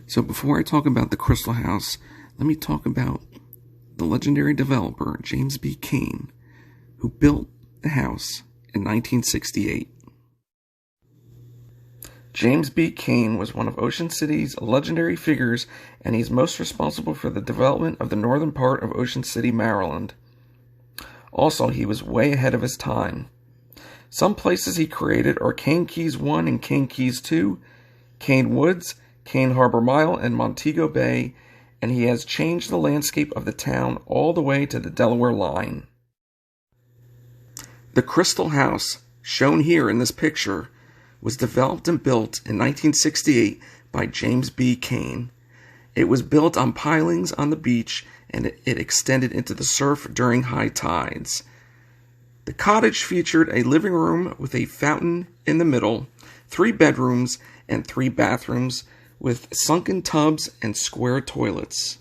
So before I talk about the Crystal House, let me talk about the legendary developer James B. Caine, who built the house in 1968. James B. Caine was one of Ocean City's legendary figures, and he's most responsible for the development of the northern part of Ocean City, Maryland. Also, he was way ahead of his time. Some places he created are Caine Keys 1 and Caine Keys 2, Caine Woods, Caine Harbor Mile, and Montego Bay, and he has changed the landscape of the town all the way to the Delaware line. The Crystal House, shown here in this picture, was developed and built in 1968 by James B. Caine. It was built on pilings on the beach, and it extended into the surf during high tides. The cottage featured a living room with a fountain in the middle, 3 bedrooms, and 3 bathrooms with sunken tubs and square toilets.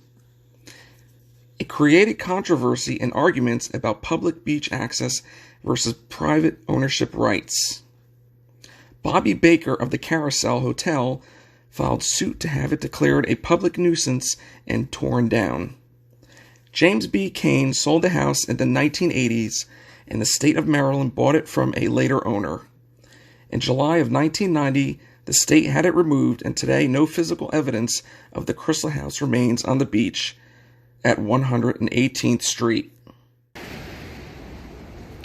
It created controversy and arguments about public beach access versus private ownership rights. Bobby Baker of the Carousel Hotel filed suit to have it declared a public nuisance and torn down. James B. Caine sold the house in the 1980s, and the state of Maryland bought it from a later owner. In July of 1990, the state had it removed, and today no physical evidence of the Crystal House remains on the beach at 118th Street.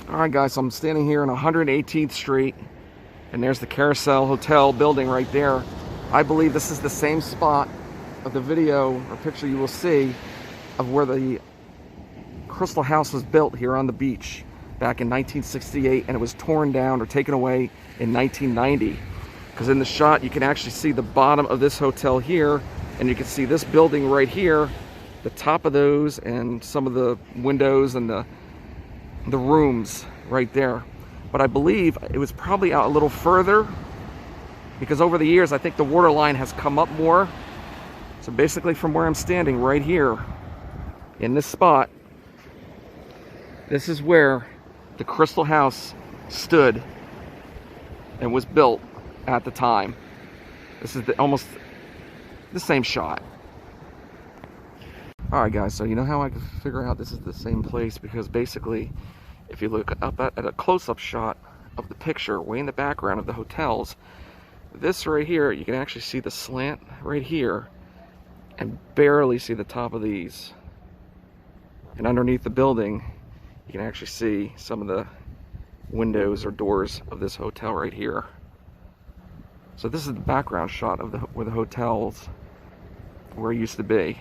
Alright guys, so I'm standing here on 118th Street, and there's the Carousel Hotel building right there. I believe this is the same spot of the video or picture you will see of where the Crystal House was built here on the beach back in 1968, and it was torn down or taken away in 1990. Because in the shot you can actually see the bottom of this hotel here, and you can see this building right here, the top of those, and some of the windows and the rooms right there. But I believe it was probably out a little further, because over the years I think the water line has come up more. So basically from where I'm standing right here in this spot, this is where the Crystal House stood and was built at the time. This is almost the same shot. Alright guys, so you know how I can figure out this is the same place? Because basically, if you look up at a close-up shot of the picture, way in the background of the hotels, this right here, you can actually see the slant right here, and barely see the top of these. And underneath the building, you can actually see some of the windows or doors of this hotel right here. So this is the background shot of where the hotels where it used to be.